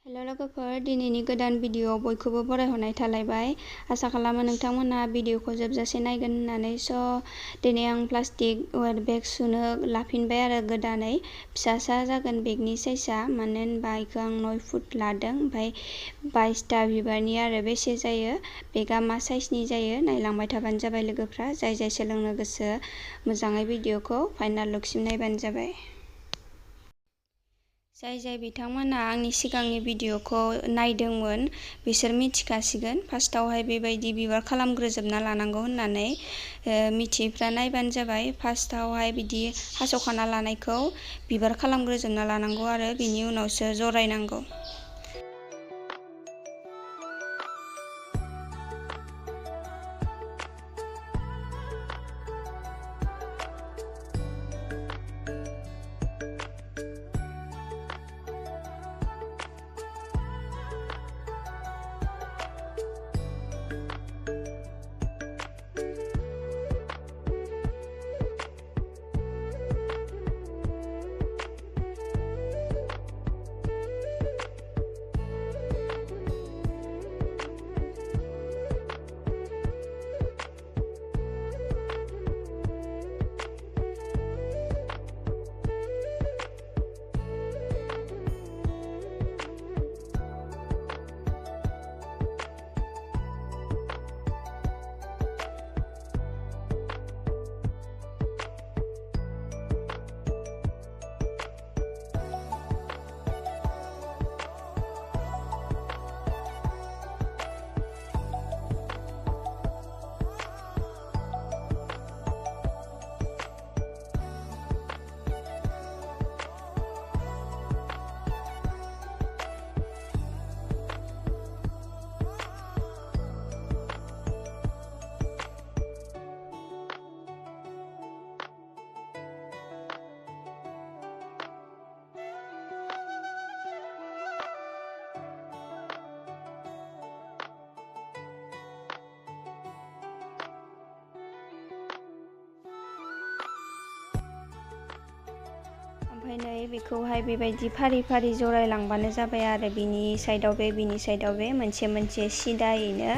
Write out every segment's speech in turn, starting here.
हेल' लोगोफोर, दिनैनि गोदान भिडिअ'आव बयखौबो बरायहरनाय थालायबाय। आसा खालामो नोंथांमोनहा भिडिअ'खौ जोबजासे नायगोन होननानै। दिनै आं प्लास्टिक वेट बेग सुनो लाफिनबाय आरो गोदानै। फिसासा जागोन बेगनि साइजआ, मानो होनबा बेखौ आं 9 फुट लादों। ओमफ्राय 22टा बिबारनि आरो बेसे जायो, बेगआ मा साइजनि जायो नायलांबाय थाबानो जाबाय लोगोफ्रा। जाय सोलोंनो गोसो मोजाङै भिडिअ'खौ फाइनाल लुकसिम नायबानो जाबाय। जाय बिथांमोनहा आंनि सिगांनि भिडिअ'खौ नायदोंमोन बिसोर मिथिखासिगोन फार्स्टआवहाय बेबायदि बिबार खालामग्रोजोबना लानांगौ होननानै। मिथियैफ्रा नायबानो जाबाय। फार्स्टआवहाय बिदि हास'खाना लानायखौ बिबार खालामग्रोजोबना लानांगौ आरो बिनि उनावसो जरायनांगौ। ओमफ्राय नै बेखौहाय बेबायदि फारि फारि जरायलांबानो जाबाय आरो बिनि साइडआव बे बिनि साइडआव बे मोनसे सिदायैनो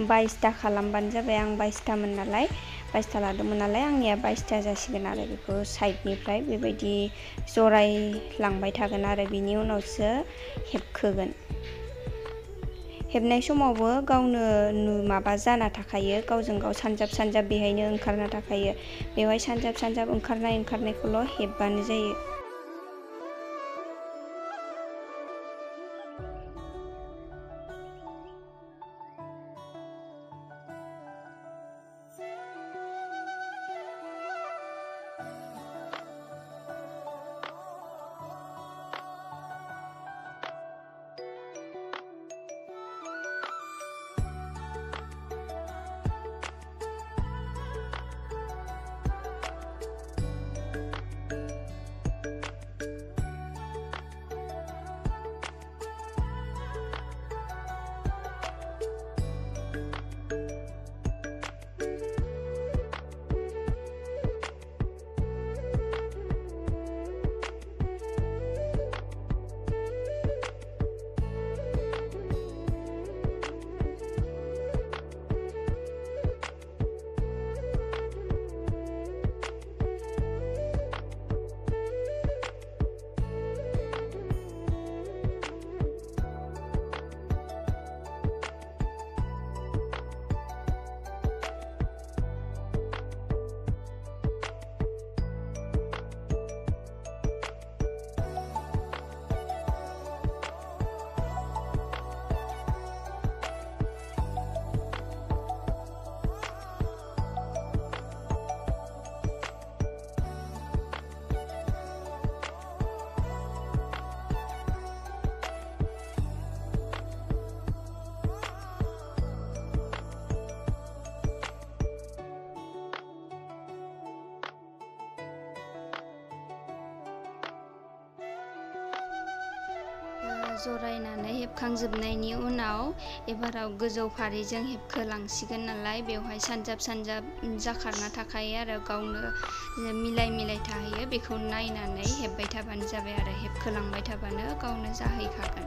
22टा खालामबानो जाबाय। आं 22टामोन नालाय 22टा लादोंमोन नालाय आंनिया 22टा जासिगोन आरो बेखौ साइडनिफ्राय बेबायदि जरायलांबाय थागोन आरो बिनि उनावसो हेबखोगोन। हेबनाय समावबो गावनो माबा जाना थाखायो, गावजों गाव सानजाब बेहायनो ओंखारना थाखायो। बेवहाय सानजाब ओंखारनायखौल' हेबबानो जायो। जरायनानै हेबखांजोबनायनि उनाव एबाराव गोजौ फारिजों हेबखोलांसिगोन नालाय बेवहाय सानजाब जाखारना थाखायो आरो गावनो मिलाय थाहैयो। बेखौ नायनानै हेबबाय थाबानो जाबाय आरो हेबखोलांबाय थाबानो गावनो जाहैखागोन।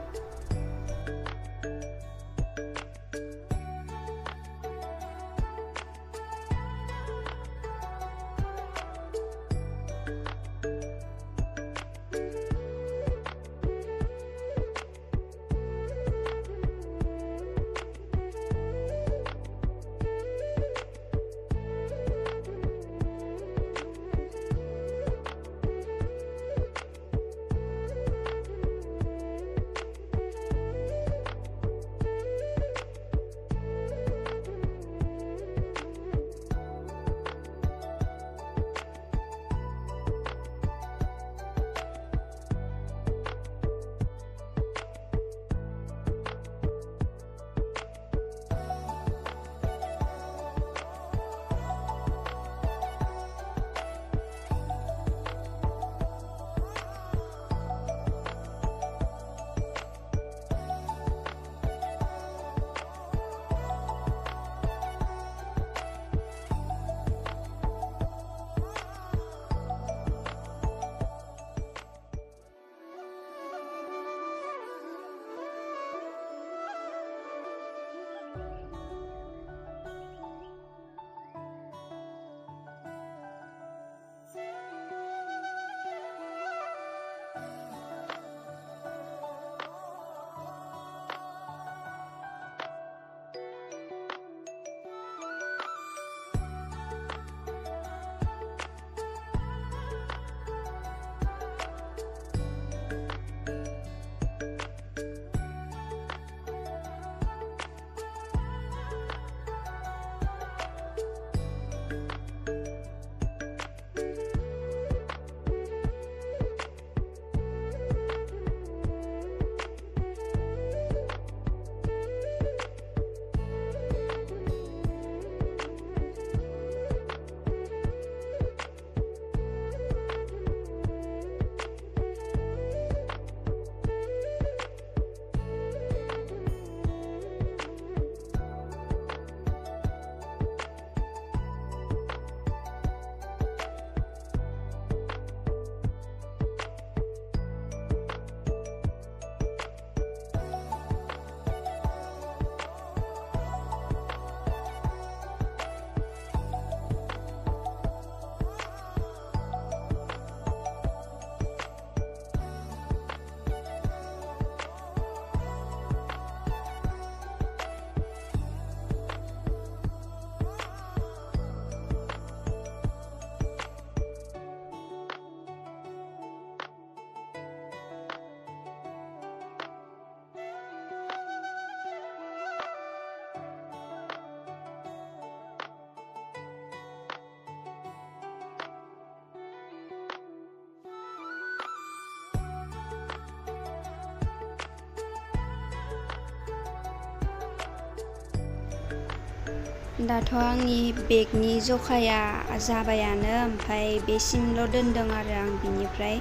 दाथ' आंनि बेगनि जखाया जाबायानो, ओमफ्राय बेसिमल' दोनदों आरो आं बिनिफ्राय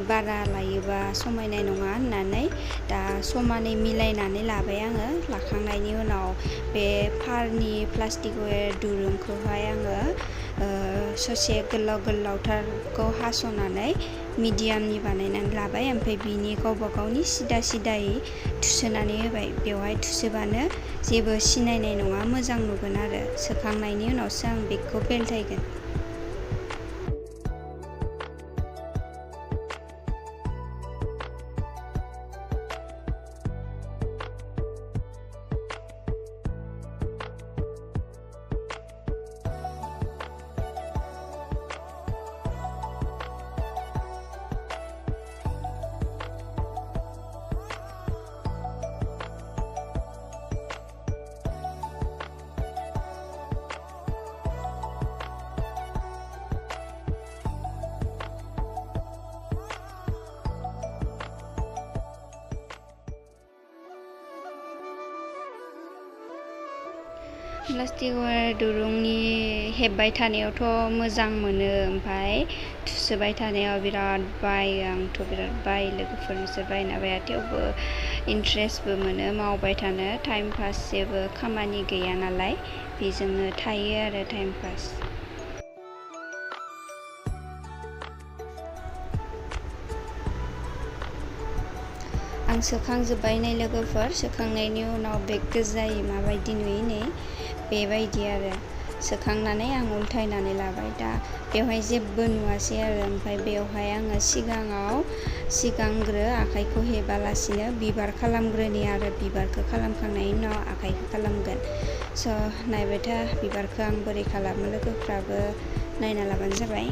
बारा लायोबा समायनाय नङा होननानै दा समानै मिलायनानै लाबाय आङो। लाखांनायनि उनाव बे फारनि प्लास्टिक दुरुंखौहाय आङो ससे गोलाव गोलावथारखौ हास'नानै मिडियामनि बानायनानै लाबाय, ओमफ्राय बिनि गावबा गावनि सिदा सिदायै थुसोनानै होबाय। बेवहाय थुसोबानो जेबो सिनायनाय नङा, मोजां नुगोन आरो। सोखांनायनि उनावसो आं बेगखौ बेलथायगोन। प्लास्टिक दुरुंनि हेबबाय थानायावथ' मोजां मोनो, ओमफ्राय थुसोबाय थानायाव बिराद बायो। आंथ' बिराद बायो, लोगोफोरनोसो बायना बाया, थेवबो इन्ट्रेस्टबो मोनो मावबाय थानो। टाइम पास जेबो खामानि गैया नालाय बेजोंनो थायो आरो टाइम पास। आं सोखांजोब्बाय नै लोगोफोर। सोखांनायनि उनाव बेग गोजायै माबायदि नुयो नै बेबायदि आरो। सोखांनानै आं उल्थायनानै लाबाय। दा बेवहाय जेबो नुवासै आरो। ओमफ्राय बेवहाय आङो सिगांग्रो आखाइखौ हेबालासिनो बिबार खालामग्रोनि आरो। बिबारखौ खालामखांनायनि उनाव आखाइखौ खालामगोन। स' नायबाय था बिबारखौ आं बोरै खालामो, लोगोफ्राबो नायना लाबानो जाबाय।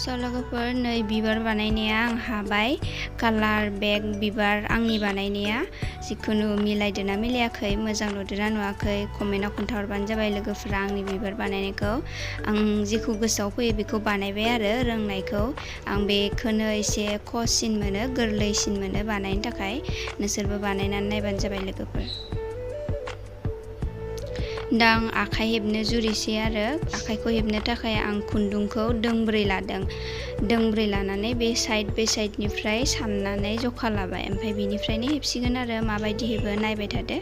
स' लोगोफोर नै बिबार बानायनाया आं हाबाय कालार बेग बिबार आंनि बानायनाया जिखुनु मिलायदोना मिलायाखै मोजां नुदोना नुवाखै कमेन्टआव खोन्थाहरबानो जाबाय लोगोफोरा आंनि बिबार बानायनायखौ आं जेखौ गोसोआव फैयो बेखौ बानायबाय आरो रोंनायखौ आं बेखौनो एसे खहसिन मोनो गोरलैसिन मोनो बानायनो थाखाय नोंसोरबो बानायनानै नायबानो जाबाय लोगोफोर दा आं आखाइ हेबनो जुरिसै आरो आखाइखौ हेबनो थाखाय आं खुन्दुंखौ दोंब्रै लादों दोंब्रै लानानै बे साइडनिफ्राय साननानै जखा लाबाय ओमफ्राय बिनिफ्रायनो हेबसिगोन आरो माबायदि हेबो नायबाय थादो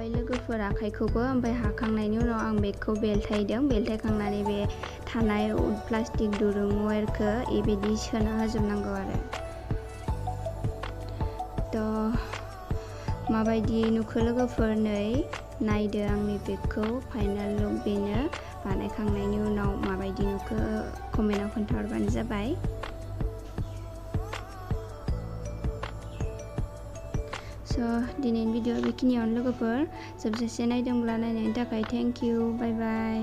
हाबाय लोगोफोर आखाइखौबो, ओमफ्राय हाखांनायनि उनाव आं बेगखौ बेलथायदों। बेलथायखांनानै बे थानाय प्लास्टिक दुरुं वायारखौ बेबायदि सोना होजोबनांगौ आरो। थ' माबायदि नुखो लोगोफोर, नै नायदो आंनि बेगखौ फाइनाल लुक बेनो। बानायखांनायनि उनाव माबायदि नुखो कमेन्टआव खोन्थाहरबानो जाबाय। दिनैनि भिडिअ बेखिनियावनो लोगोफोर। जोबजासे नायदोंब्ला नायनायनि थाखाय थेंक इउ, बाय बाय।